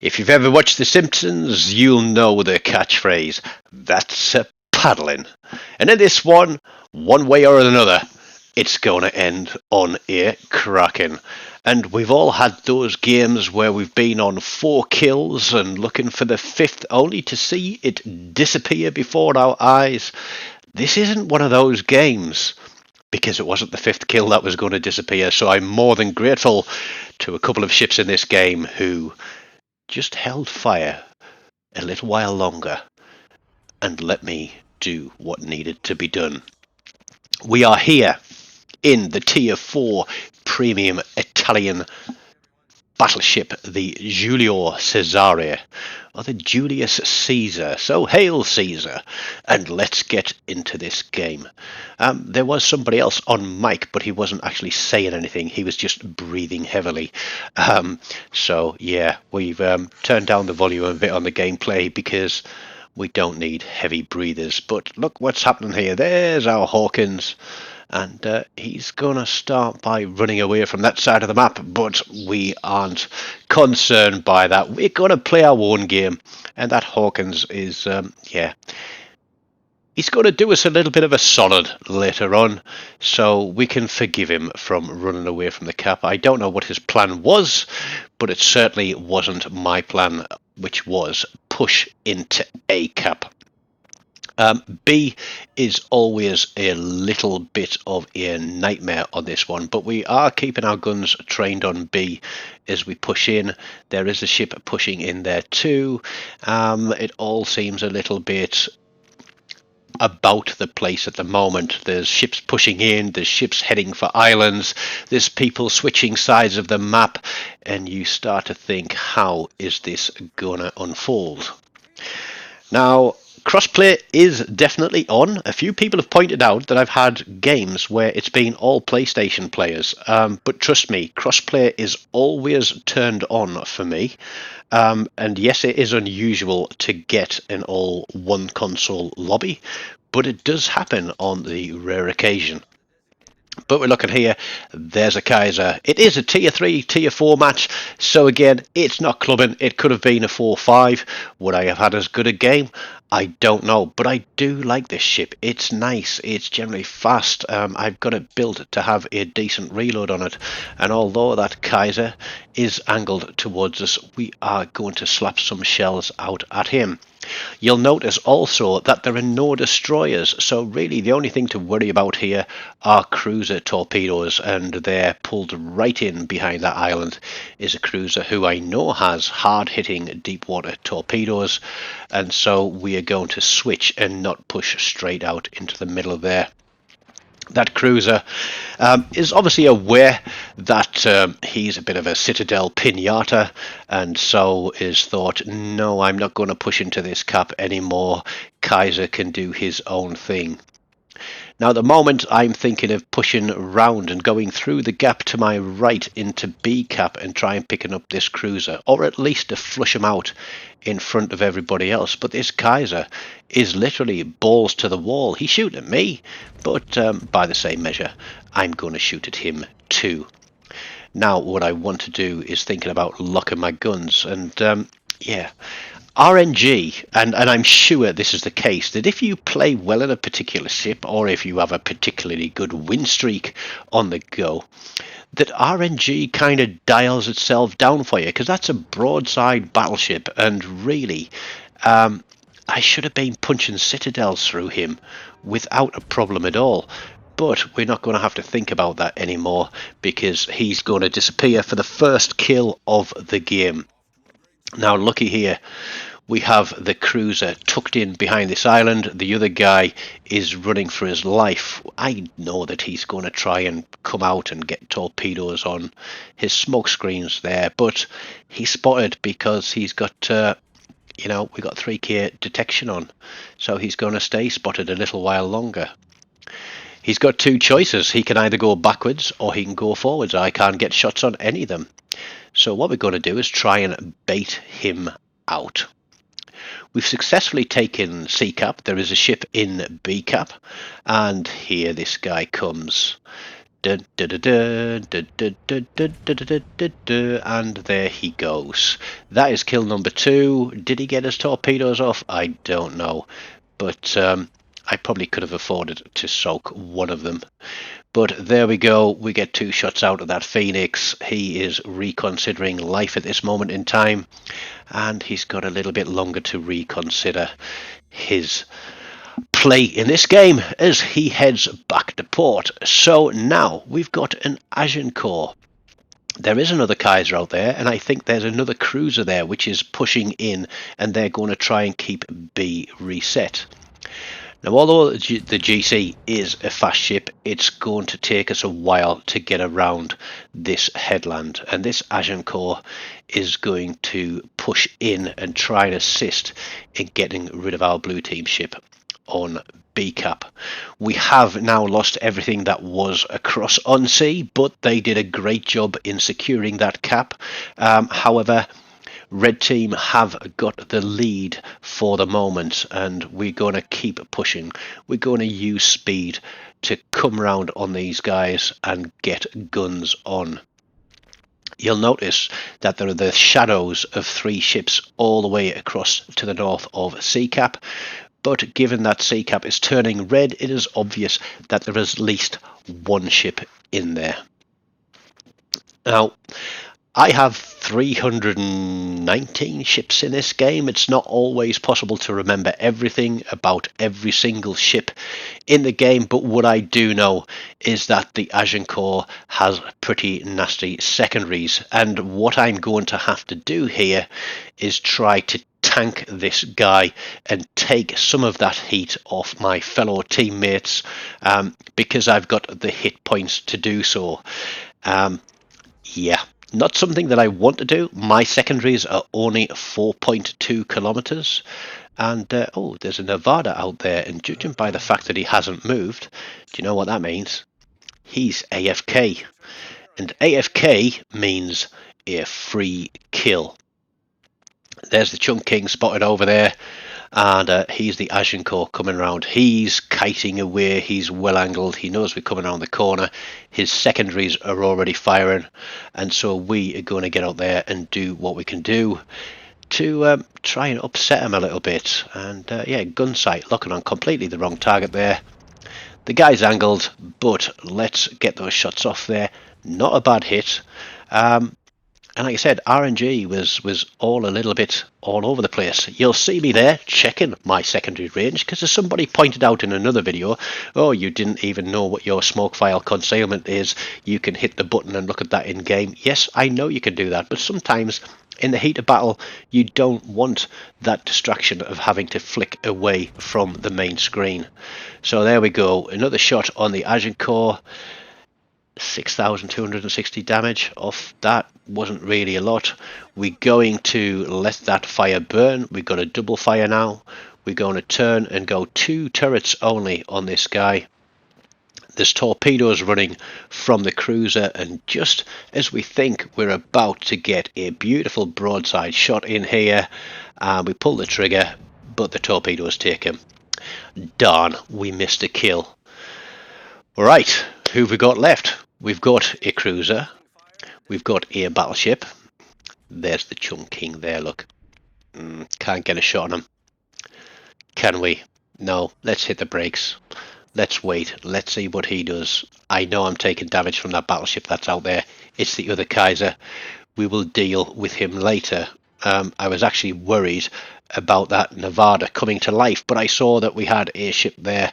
If you've ever watched The Simpsons, you'll know the catchphrase, that's a paddlin'. And in this one way or another, it's going to end on a Kraken. And we've all had those games where we've been on 4 kills and looking for the 5th only to see it disappear before our eyes. This isn't one of those games, because it wasn't the 5th kill that was going to disappear, so I'm more than grateful to a couple of ships in this game who just held fire a little while longer and let me do what needed to be done. We are here in the Tier 4 premium Italian battleship, the Giulio Cesare, or the Julius Caesar. So hail Caesar, and let's get into this game. There was somebody else on mic, but he wasn't actually saying anything. He was just breathing heavily. So yeah, we've turned down the volume a bit on the gameplay because we don't need heavy breathers. But look what's happening here. There's our Hawkins. And he's going to start by running away from that side of the map, but we aren't concerned by that. We're going to play our own game, and that Hawkins is, he's going to do us a little bit of a solid later on, so we can forgive him from running away from the cap. I don't know what his plan was, but it certainly wasn't my plan, which was push into A cap. B is always a little bit of a nightmare on this one, but we are keeping our guns trained on B as we push in. There is a ship pushing in there too. It all seems a little bit about the place at the moment. There's ships pushing in, there's ships heading for islands, there's people switching sides of the map, and you start to think, how is this gonna unfold? Now, crossplay is definitely on. A few people have pointed out that I've had games where it's been all PlayStation players, but trust me, crossplay is always turned on for me. And yes, it is unusual to get an all one console lobby, but it does happen on the rare occasion. But we're looking here, there's a Kaiser. It is a tier 3, tier 4 match, so again, it's not clubbing. It could have been a 4-5. Would I have had as good a game? I don't know, but I do like this ship. It's nice, it's generally fast. I've got it built to have a decent reload on it, and although that Kaiser is angled towards us, we are going to slap some shells out at him. You'll notice also that there are no destroyers, so really the only thing to worry about here are cruiser torpedoes, and they're pulled right in behind that island is a cruiser who I know has hard-hitting deep water torpedoes, and so we are going to switch and not push straight out into the middle of there. That cruiser is obviously aware that he's a bit of a citadel pinata, and so is thought, no, I'm not going to push into this cap anymore. Kaiser can do his own thing. Now at the moment I'm thinking of pushing round and going through the gap to my right into B cap and try and picking up this cruiser, or at least to flush him out in front of everybody else. But this Kaiser is literally balls to the wall. He's shooting at me, but by the same measure I'm going to shoot at him too. Now what I want to do is thinking about locking my guns, and yeah, RNG, and I'm sure this is the case, that if you play well in a particular ship, or if you have a particularly good win streak on the go, that RNG kind of dials itself down for you, because that's a broadside battleship, and really, I should have been punching citadels through him without a problem at all. But we're not going to have to think about that anymore, because he's going to disappear for the first kill of the game. Now looky here, we have the cruiser tucked in behind this island. The other guy is running for his life. I know that he's going to try and come out and get torpedoes on his smoke screens there, but he's spotted because he's got, we got 3K detection on, so he's going to stay spotted a little while longer. He's got 2 choices. He can either go backwards or he can go forwards. I can't get shots on any of them. So what we're going to do is try and bait him out. We've successfully taken C cap. There is a ship in B cap, and here this guy comes. And there he goes. That is kill number 2. Did he get his torpedoes off? I don't know, but I probably could have afforded to soak one of them. But there we go. We get 2 shots out of that Phoenix. He is reconsidering life at this moment in time, and he's got a little bit longer to reconsider his play in this game as he heads back to port. So now we've got an Agincourt. There is another Kaiser out there, and I think there's another cruiser there which is pushing in, and they're going to try and keep B reset. Now, although the GC is a fast ship, it's going to take us a while to get around this headland, and this Agincourt is going to push in and try and assist in getting rid of our blue team ship on B cap. We have now lost everything that was across on sea, but they did a great job in securing that cap. However, Red team have got the lead for the moment, and we're going to keep pushing. We're going to use speed to come round on these guys and get guns on. You'll notice that there are the shadows of 3 ships all the way across to the north of C cap, but given that C cap is turning red, it is obvious that there is at least 1 ship in there. Now, I have 319 ships in this game. It's not always possible to remember everything about every single ship in the game, but what I do know is that the Agincourt has pretty nasty secondaries, and what I'm going to have to do here is try to tank this guy and take some of that heat off my fellow teammates, because I've got the hit points to do so. Yeah. Not something that I want to do. My secondaries are only 4.2 kilometers, and oh, there's a Nevada out there, and judging by the fact that he hasn't moved, do you know what that means? He's AFK, and AFK means a free kill. There's the Chunk King spotted over there, and he's the Agincourt coming around. He's kiting away, he's well angled, he knows we're coming around the corner, his secondaries are already firing, and so we are going to get out there and do what we can do to try and upset him a little bit. And yeah, gun sight looking on completely the wrong target there. The guy's angled, but let's get those shots off there. Not a bad hit. And like I said, RNG was all a little bit all over the place. You'll see me there checking my secondary range, because as somebody pointed out in another video, oh, you didn't even know what your smoke file concealment is. You can hit the button and look at that in game. Yes, I know you can do that, but sometimes in the heat of battle, you don't want that distraction of having to flick away from the main screen. So there we go. Another shot on the Agincourt. 6,260 damage off that. Wasn't really a lot. We're going to let that fire burn. We've got a double fire now. We're going to turn and go 2 turrets only on this guy. There's torpedoes running from the cruiser, and just as we think we're about to get a beautiful broadside shot in here, we pull the trigger, but the torpedoes take him. Darn, we missed a kill. Alright, who've we got left? We've got a cruiser, we've got a battleship. There's the Chunk King there, look. Can't get a shot on him. Can we? No, let's hit the brakes. Let's wait, let's see what he does. I know I'm taking damage from that battleship that's out there. It's the other Kaiser. We will deal with him later. I was actually worried about that Nevada coming to life, but I saw that we had a ship there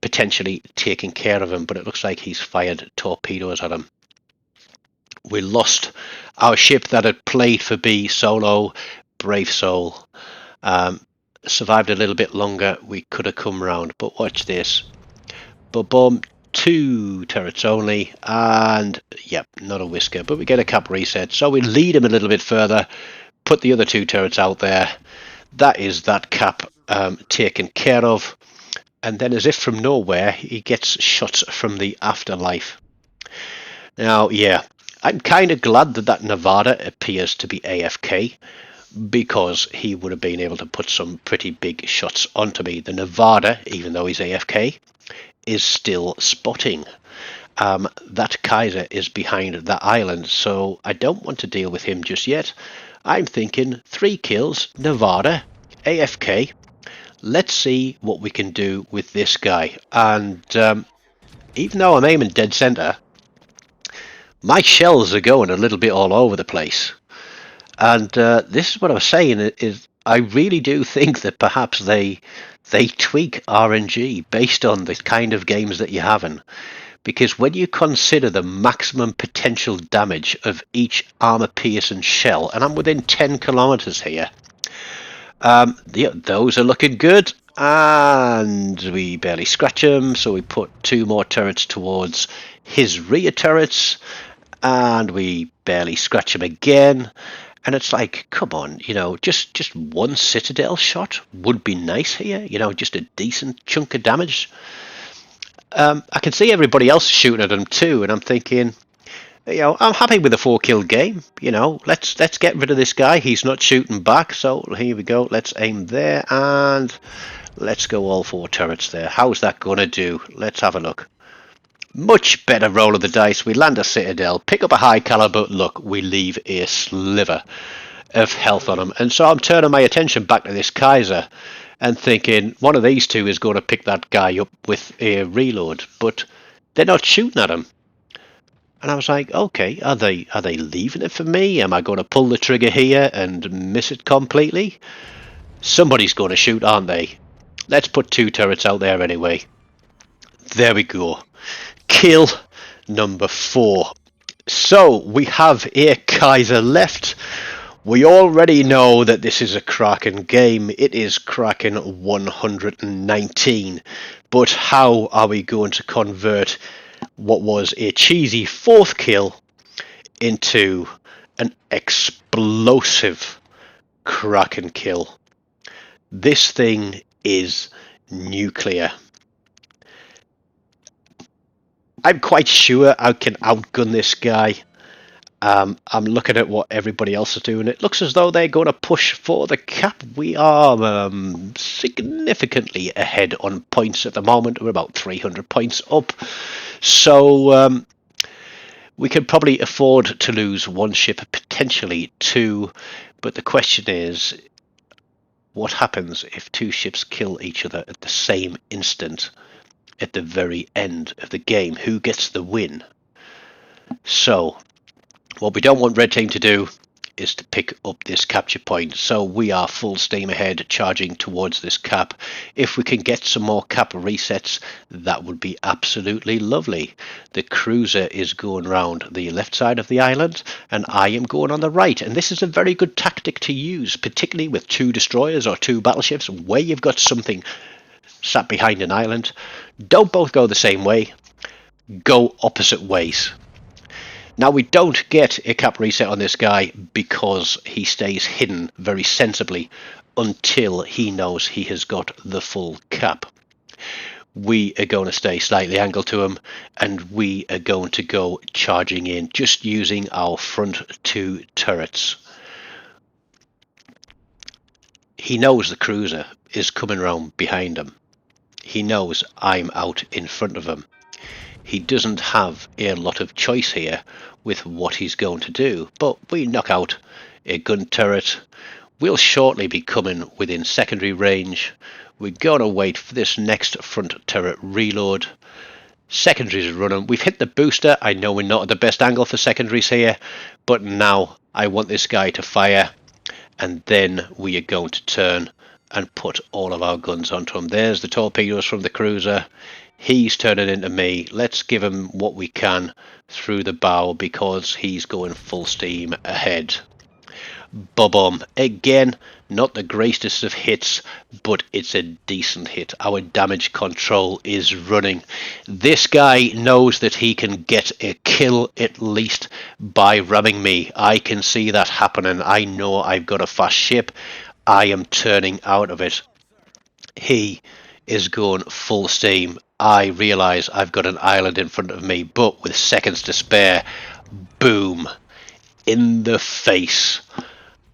potentially taking care of him, but it looks like he's fired torpedoes at him. We lost our ship that had played for B solo, brave soul. Survived a little bit longer, we could have come round, but watch this. Boom, 2 turrets only, and yep, not a whisker, but we get a cap reset, so we lead him a little bit further, put the other 2 turrets out there. That is that cap taken care of. And then, as if from nowhere, he gets shots from the afterlife. Now, yeah, I'm kind of glad that that Nevada appears to be AFK, because he would have been able to put some pretty big shots onto me. The Nevada, even though he's AFK, is still spotting. That Kaiser is behind that island, so I don't want to deal with him just yet. I'm thinking 3 kills, Nevada, AFK. Let's see what we can do with this guy. And even though I'm aiming dead center, my shells are going a little bit all over the place. And this is what I was saying, is I really do think that perhaps they tweak RNG based on the kind of games that you're having. Because when you consider the maximum potential damage of each armor-piercing shell, and I'm within 10 kilometers here, those are looking good, and we barely scratch them, so we put 2 more turrets towards his rear turrets, and we barely scratch him again. And it's like, come on, just one citadel shot would be nice here, just a decent chunk of damage. I can see everybody else shooting at him too, and I'm thinking, I'm happy with a 4-kill game. Let's get rid of this guy. He's not shooting back, so here we go. Let's aim there, and let's go all 4 turrets there. How's that gonna do? Let's have a look. Much better roll of the dice. We land a citadel, pick up a high caliber. Look, we leave a sliver of health on him, and so I'm turning my attention back to this Kaiser and thinking one of these two is going to pick that guy up with a reload, but they're not shooting at him. And I was like, okay, are they leaving it for me? Am I going to pull the trigger here and miss it completely? Somebody's going to shoot, aren't they? Let's put 2 turrets out there anyway. There we go. Kill number 4. So we have a Kaiser left. We already know that this is a Kraken game. It is Kraken 119. But how are we going to convert what was a cheesy 4th kill into an explosive Kraken kill? This thing is nuclear. I'm quite sure I can outgun this guy. I'm looking at what everybody else is doing. It looks as though they're going to push for the cap. We are significantly ahead on points at the moment. We're about 300 points up. So we could probably afford to lose 1 ship, potentially 2. But the question is, what happens if 2 ships kill each other at the same instant at the very end of the game? Who gets the win? So what we don't want Red Team to do is to pick up this capture point. So we are full steam ahead, charging towards this cap. If we can get some more cap resets, that would be absolutely lovely. The cruiser is going round the left side of the island, and I am going on the right. And this is a very good tactic to use, particularly with 2 destroyers or 2 battleships, where you've got something sat behind an island. Don't both go the same way. Go opposite ways. Now, we don't get a cap reset on this guy because he stays hidden very sensibly until he knows he has got the full cap. We are going to stay slightly angled to him, and we are going to go charging in, just using our front 2 turrets. He knows the cruiser is coming around behind him. He knows I'm out in front of him. He doesn't have a lot of choice here with what he's going to do, but we knock out a gun turret. We'll shortly be coming within secondary range. We're going to wait for this next front turret reload. Secondaries are running. We've hit the booster. I know we're not at the best angle for secondaries here, but now I want this guy to fire, and then we are going to turn and put all of our guns onto him. There's the torpedoes from the cruiser. He's turning into me. Let's give him what we can through the bow because he's going full steam ahead. Bob-omb. Again, not the greatest of hits, but it's a decent hit. Our damage control is running. This guy knows that he can get a kill at least by ramming me. I can see that happening. I know I've got a fast ship. I am turning out of it. He is going full steam. I realise I've got an island in front of me, but with seconds to spare, boom, in the face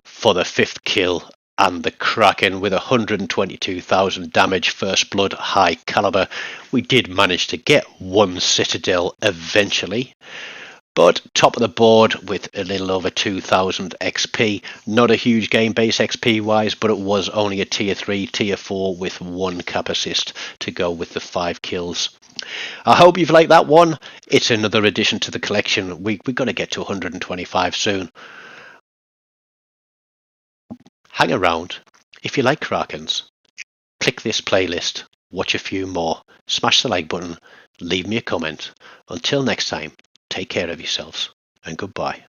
for the 5th kill. and the Kraken with 122,000 damage, first blood, high caliber. We did manage to get one Citadel eventually, but top of the board with a little over 2,000 XP. Not a huge game base XP wise, but it was only a tier 3, tier 4 with 1 cap assist to go with the 5 kills. I hope you've liked that one. It's another addition to the collection. We've got to get to 125 soon. Hang around. If you like Krakens, click this playlist, watch a few more, smash the like button, leave me a comment. Until next time, take care of yourselves, and goodbye.